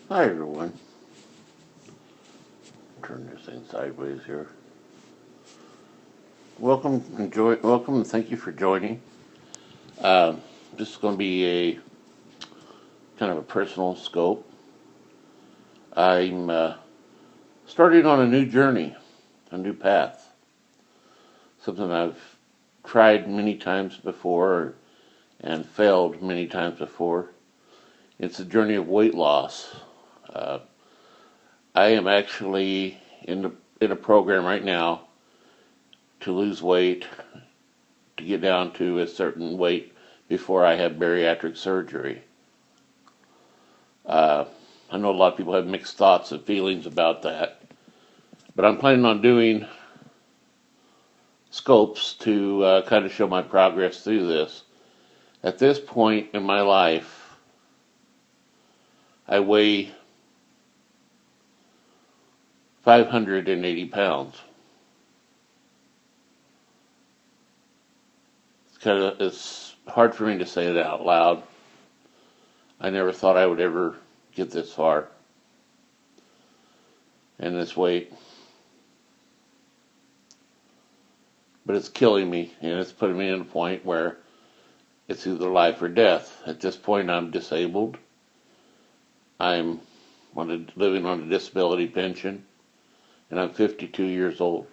Hi everyone. Turn this thing sideways here. Welcome, welcome, and thank you for joining. This is going to be a kind of a personal scope. I'm starting on a new journey, a new path. Something I've tried many times before and failed many times before. It's a journey of weight loss. Uh, I am actually in a program right now to lose weight, to get down to a certain weight before I have bariatric surgery. I know a lot of people have mixed thoughts and feelings about that, but I'm planning on doing scopes to kind of show my progress through this. At this point in my life, I weigh 580 pounds. It's hard for me to say it out loud. I never thought I would ever get this far and this weight. But it's killing me, and it's putting me in a point where it's either life or death. At this point, I'm disabled. I'm living on a disability pension, and I'm 52 years old.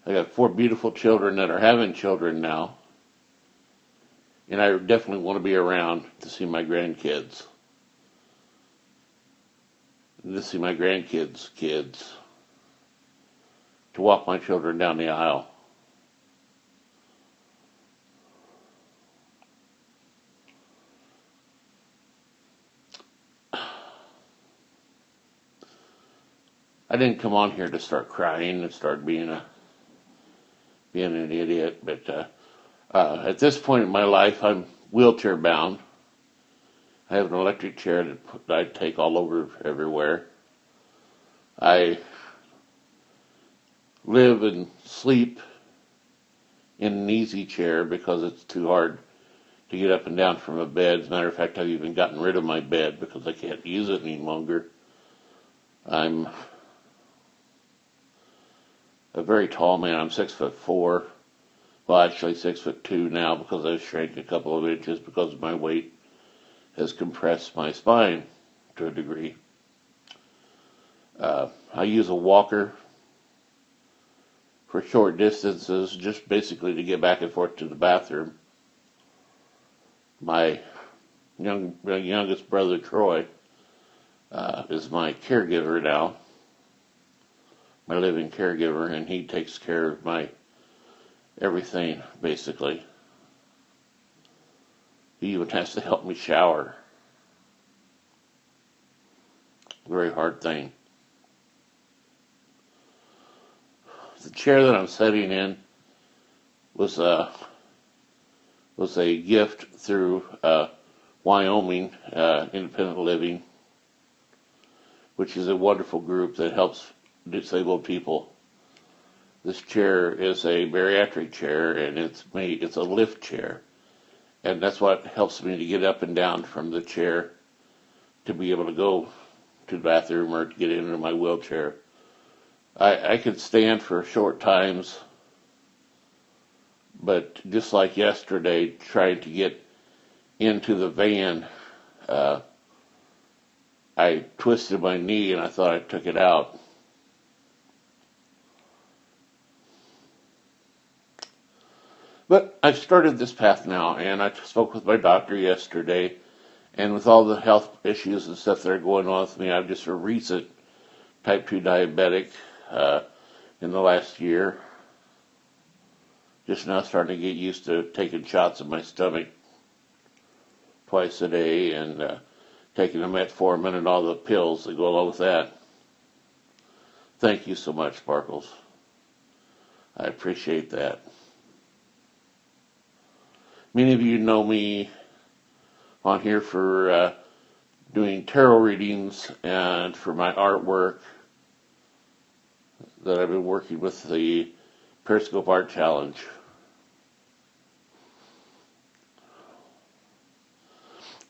I got 4 beautiful children that are having children now, and I definitely want to be around to see my grandkids. And to see my grandkids' kids. To walk my children down the aisle. I didn't come on here to start crying and start being an idiot, but at this point in my life, I'm wheelchair bound. I have an electric chair that I take all over everywhere. I live and sleep in an easy chair because it's too hard to get up and down from a bed. As a matter of fact, I've even gotten rid of my bed because I can't use it any longer. I'm a very tall man. I'm 6'4". Well, actually 6'2" now because I've shrank a couple of inches because my weight has compressed my spine to a degree. I use a walker for short distances, just basically to get back and forth to the bathroom. My youngest brother, Troy, is my caregiver now, my living caregiver, and he takes care of my everything, basically. He even has to help me shower. Very hard thing. The chair that I'm sitting in was a gift through Wyoming Independent Living, which is a wonderful group that helps disabled people. This chair is a bariatric chair, and it's a lift chair, and that's what helps me to get up and down from the chair to be able to go to the bathroom or to get into my wheelchair. I could stand for short times, but just like yesterday, trying to get into the van, I twisted my knee and I thought I took it out. But I've started this path now, and I spoke with my doctor yesterday, and with all the health issues and stuff that are going on with me, I'm just a recent type 2 diabetic in the last year. Just now starting to get used to taking shots in my stomach twice a day and taking the metformin and all the pills that go along with that. Thank you so much, Sparkles. I appreciate that. Many of you know me on here for doing tarot readings and for my artwork that I've been working with the Periscope Art Challenge.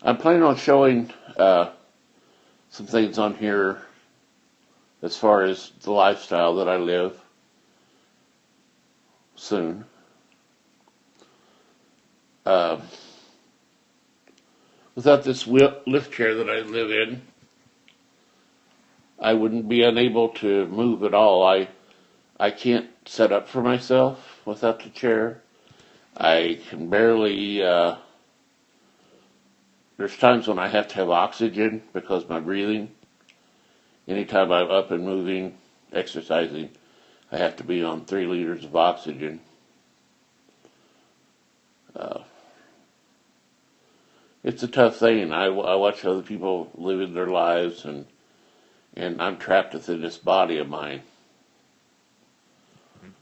I'm planning on showing some things on here as far as the lifestyle that I live soon. Uh, Without this lift chair that I live in, I wouldn't be unable to move at all. I can't set up for myself without the chair. I can barely, there's times when I have to have oxygen because my breathing. Anytime I'm up and moving, exercising, I have to be on 3 liters of oxygen. Uh, it's a tough thing. I watch other people living their lives, and I'm trapped within this body of mine.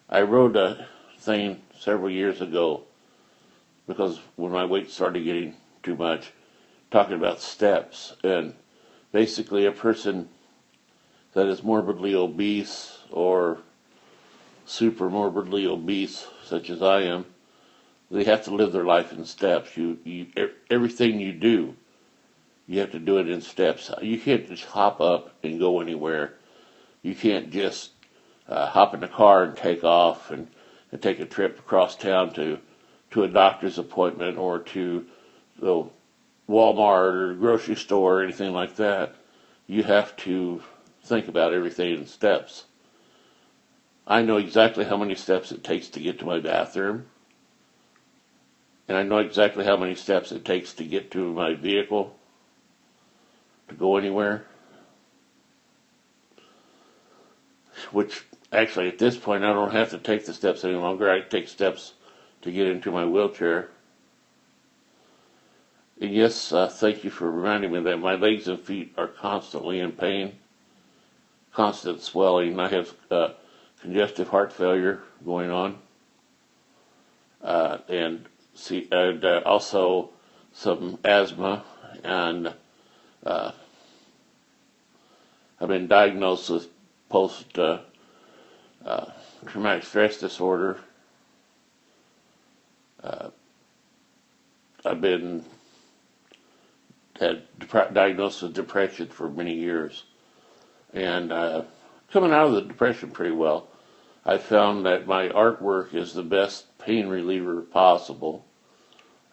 I wrote a thing several years ago because when my weight started getting too much, talking about steps, and basically a person that is morbidly obese or super morbidly obese, such as I am, they have to live their life in steps. Everything you do, you have to do it in steps. You can't just hop up and go anywhere. You can't just hop in the car and take off and take a trip across town to a doctor's appointment or to Walmart or grocery store or anything like that. You have to think about everything in steps. I know exactly how many steps it takes to get to my bathroom. And I know exactly how many steps it takes to get to my vehicle, to go anywhere. Which, actually, at this point, I don't have to take the steps any longer. I take steps to get into my wheelchair. And yes, thank you for reminding me that my legs and feet are constantly in pain, constant swelling. I have congestive heart failure going on, and also some asthma, and I've been diagnosed with post-traumatic stress disorder. I've been diagnosed with depression for many years, and coming out of the depression pretty well. I found that my artwork is the best pain reliever possible.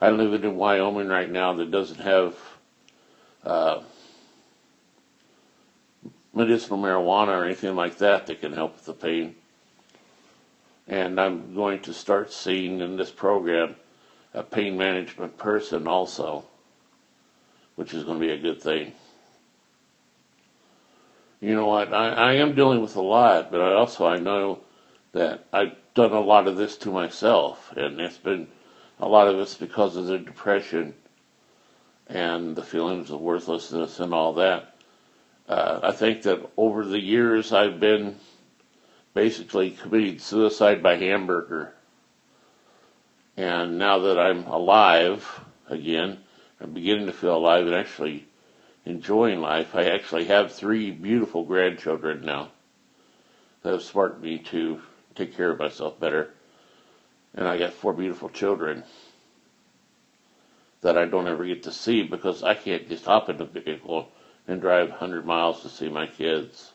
I live in Wyoming right now that doesn't have medicinal marijuana or anything like that can help with the pain. And I'm going to start seeing in this program a pain management person also, which is going to be a good thing. You know what? I am dealing with a lot, but I know that I've done a lot of this to myself, and it's been a lot of it's because of the depression and the feelings of worthlessness and all that. I think that over the years I've been basically committing suicide by hamburger. And now that I'm alive again, I'm beginning to feel alive and actually enjoying life. I actually have 3 beautiful grandchildren now that have sparked me to take care of myself better. And I got 4 beautiful children that I don't ever get to see because I can't just hop in a vehicle and drive 100 miles to see my kids.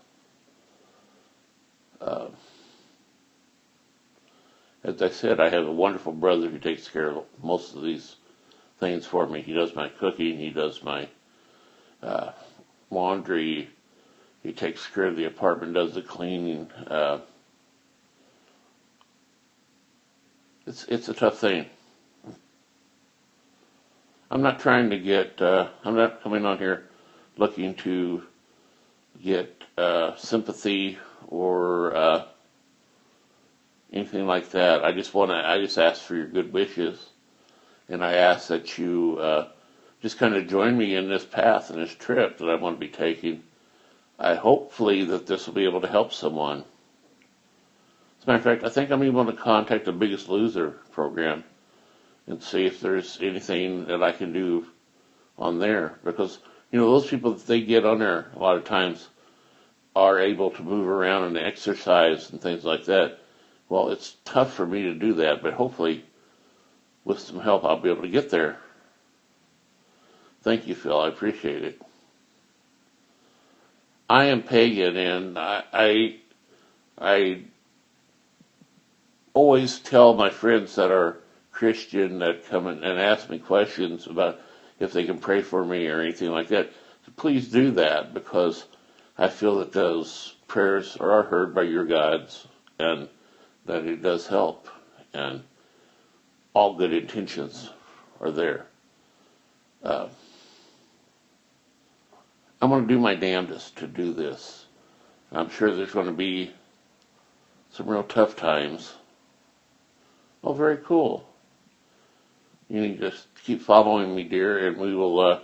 As I said, I have a wonderful brother who takes care of most of these things for me. He does my cooking, he does my laundry, he takes care of the apartment, does the cleaning. It's a tough thing. I'm not trying to I'm not coming on here looking to get sympathy or anything like that. I just ask for your good wishes, and I ask that you just kind of join me in this path and this trip that I want to be taking. Hopefully that this will be able to help someone. As a matter of fact, I think I'm even going to contact the Biggest Loser program and see if there's anything that I can do on there, because those people that they get on there a lot of times are able to move around and exercise and things like that. Well, it's tough for me to do that, but hopefully with some help I'll be able to get there. Thank you, Phil. I appreciate it. I am pagan, and I always tell my friends that are Christian that come in and ask me questions about if they can pray for me or anything like that. So please do that, because I feel that those prayers are heard by your gods and that it does help, and all good intentions are there. Uh, I'm going to do my damnedest to do this. I'm sure there's going to be some real tough times. Oh, very cool. You need to just keep following me, dear, and we will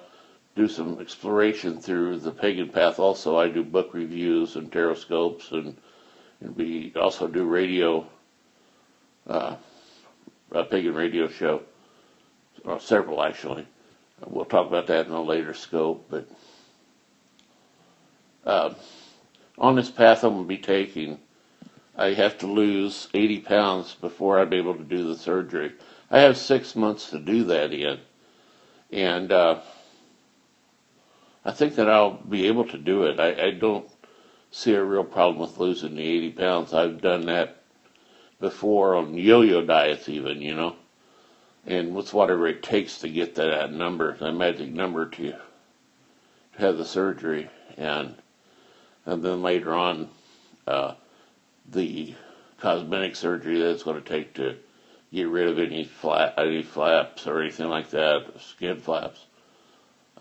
do some exploration through the pagan path. Also, I do book reviews and periscopes, and we also do radio, a pagan radio show, or several actually. We'll talk about that in a later scope, but on this path I'm going to be taking, I have to lose 80 pounds before I'll be able to do the surgery. I have 6 months to do that in, and I think that I'll be able to do it. I don't see a real problem with losing the 80 pounds. I've done that before on yo-yo diets even, and with whatever it takes to get that number, that magic number to have the surgery, and then later on the cosmetic surgery that it's going to take to get rid of any flaps or anything like that, skin flaps.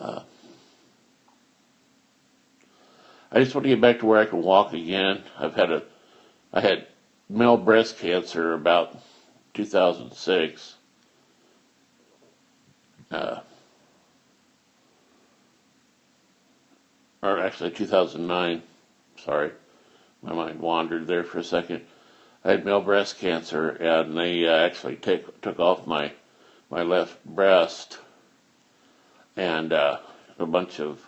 I just want to get back to where I can walk again. I had male breast cancer about 2006. Or actually 2009. Sorry, my mind wandered there for a second. I had male breast cancer, and they actually took off my left breast and a bunch of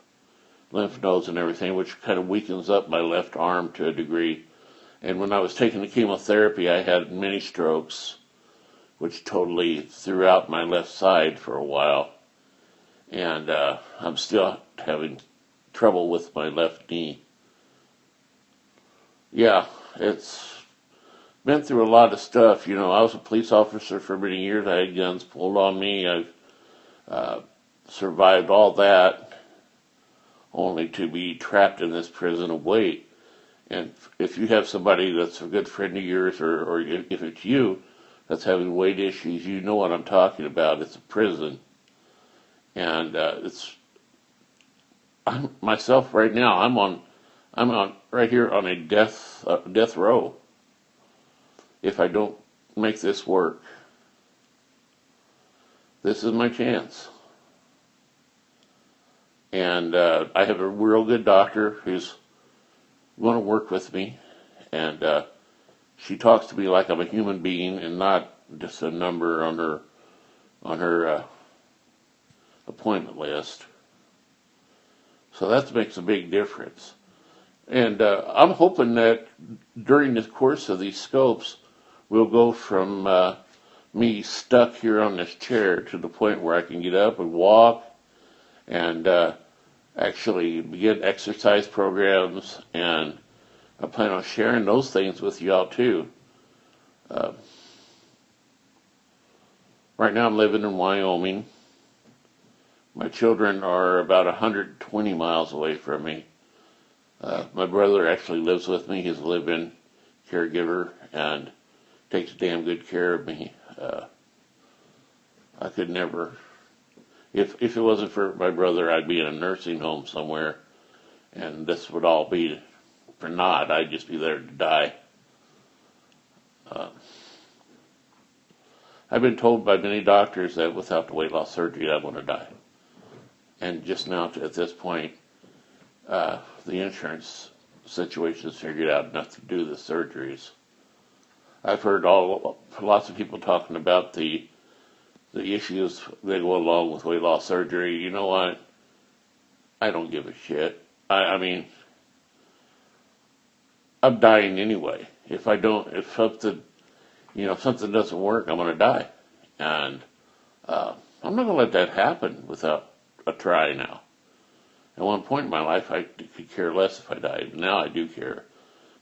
lymph nodes and everything, which kind of weakens up my left arm to a degree. And when I was taking the chemotherapy, I had mini strokes, which totally threw out my left side for a while. And I'm still having trouble with my left knee. Yeah, it's been through a lot of stuff. I was a police officer for many years. I had guns pulled on me. I've survived all that, only to be trapped in this prison of weight. And if you have somebody that's a good friend of yours, or if it's you that's having weight issues, you know what I'm talking about. It's a prison. And myself right now, I'm on right here on a death row. If I don't make this work, this is my chance. And I have a real good doctor who's going to work with me, and she talks to me like I'm a human being and not just a number on her appointment list. So that makes a big difference. And I'm hoping that during the course of these scopes, we'll go from me stuck here on this chair to the point where I can get up and walk and actually begin exercise programs, and I plan on sharing those things with y'all too. Right now I'm living in Wyoming. My children are about 120 miles away from me. My brother actually lives with me. He's a live-in caregiver and takes damn good care of me. I could never, if it wasn't for my brother, I'd be in a nursing home somewhere, and this would all be for naught. I'd just be there to die. I've been told by many doctors that without the weight loss surgery, I'm going to die. And just now, at this point, the insurance situation is figured out enough to do the surgeries. I've heard lots of people talking about the issues that go along with weight loss surgery. You know what? I don't give a shit. I mean, I'm dying anyway. If something doesn't work, I'm going to die. And I'm not going to let that happen without a try now. At one point in my life, I could care less if I died, but now I do care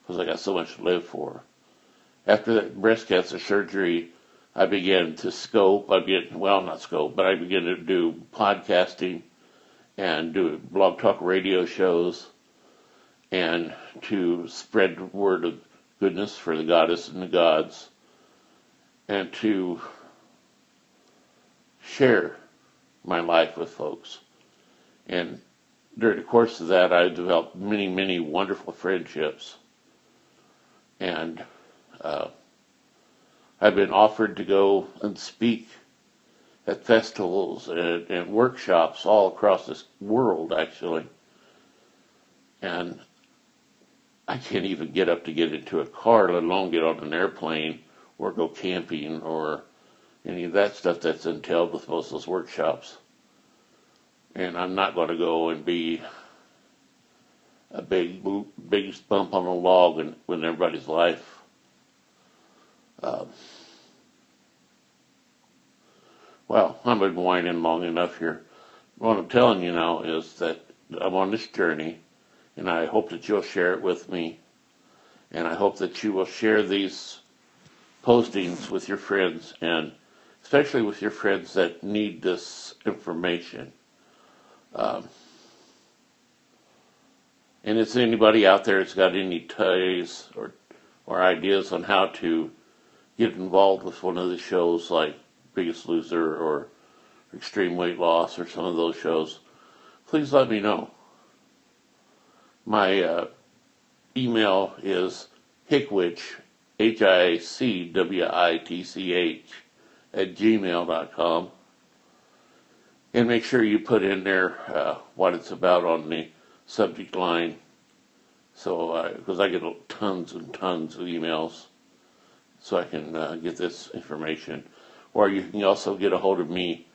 because I got so much to live for. After that breast cancer surgery, I began to scope. I began to do podcasting and do blog talk radio shows and to spread the word of goodness for the goddess and the gods and to share my life with folks. And during the course of that, I developed many, many wonderful friendships. And I've been offered to go and speak at festivals and workshops all across this world, actually. And I can't even get up to get into a car, let alone get on an airplane or go camping or any of that stuff that's entailed with most of those workshops. And I'm not going to go and be a big bump on a log in everybody's life. Well, I've been whining long enough here. What I'm telling you now is that I'm on this journey, and I hope that you'll share it with me, and I hope that you will share these postings with your friends, and especially with your friends that need this information. And if anybody out there that's got any ties or ideas on how to get involved with one of the shows like Biggest Loser or Extreme Weight Loss or some of those shows, please let me know. My email is hickwitch, HICWITCH, @gmail.com. And make sure you put in there what it's about on the subject line. So, because I get tons and tons of emails, so I can get this information. Or you can also get a hold of me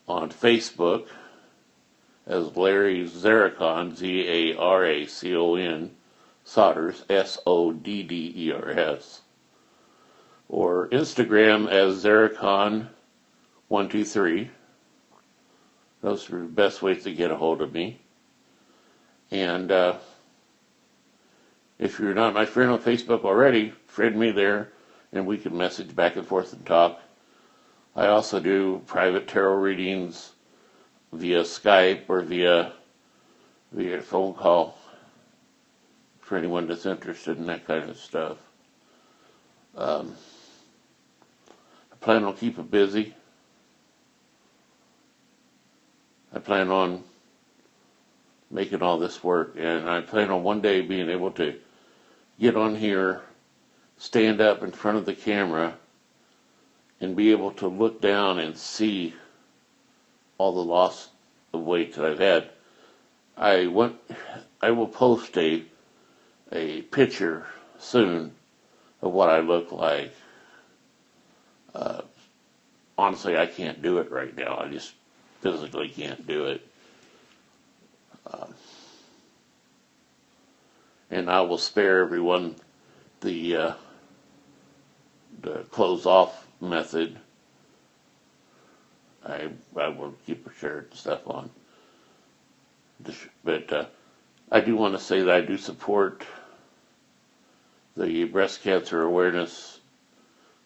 on Facebook as Larry Zaracon, Zaracon, Sodders, Sodders, or Instagram as Zaracon123. Those are the best ways to get a hold of me. And if you're not my friend on Facebook already, friend me there, and we can message back and forth and talk. I also do private tarot readings via Skype or via phone call for anyone that's interested in that kind of stuff. I plan on keeping busy. I plan on making all this work, and I plan on one day being able to get on here, stand up in front of the camera, and be able to look down and see all the loss of weight that I've had. I will post a picture soon of what I look like. Honestly, I can't do it right now. I just physically can't do it. And I will spare everyone the close off method. I will keep a shirt and stuff on. But I do want to say that I do support the breast cancer awareness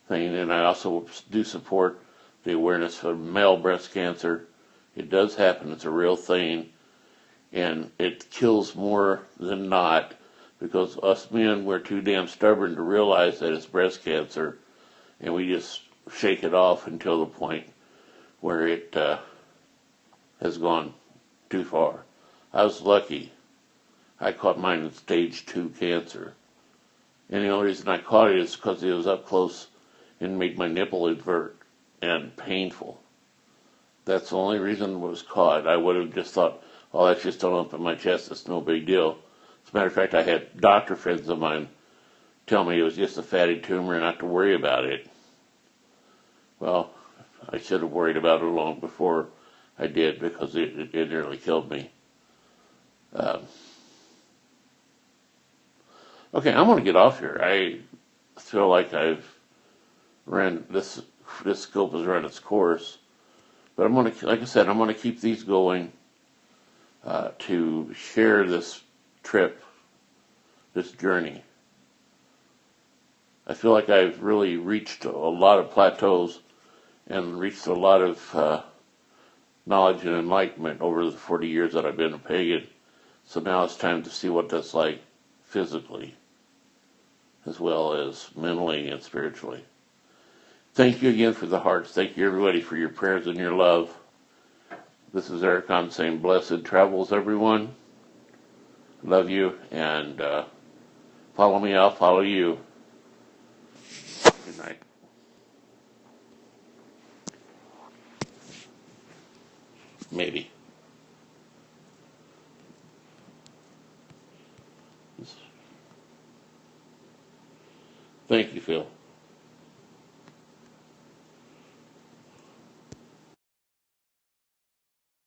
thing, and I also do support the awareness for male breast cancer. It does happen. It's a real thing, and it kills more than not, because us men, we're too damn stubborn to realize that it's breast cancer, and we just shake it off until the point where it has gone too far. I was lucky. I caught mine in stage 2 cancer. And the only reason I caught it is because it was up close and made my nipple invert and painful. That's the only reason it was caught. I would have just thought, oh, that's just a lump in my chest. It's no big deal. As a matter of fact, I had doctor friends of mine tell me it was just a fatty tumor and not to worry about it. Well, I should have worried about it long before I did, because it nearly killed me. Okay, I'm going to get off here. I feel like I've ran this scope has run its course, but I'm going to, like I said, I'm going to keep these going, to share this trip, this journey. I feel like I've really reached a lot of plateaus and reached a lot of knowledge and enlightenment over the 40 years that I've been a pagan. So now it's time to see what that's like physically, as well as mentally and spiritually. Thank you again for the hearts. Thank you, everybody, for your prayers and your love. This is Eric on saying blessed travels, everyone. Love you, and follow me, I'll follow you. Good night. Maybe. Thank you, Phil.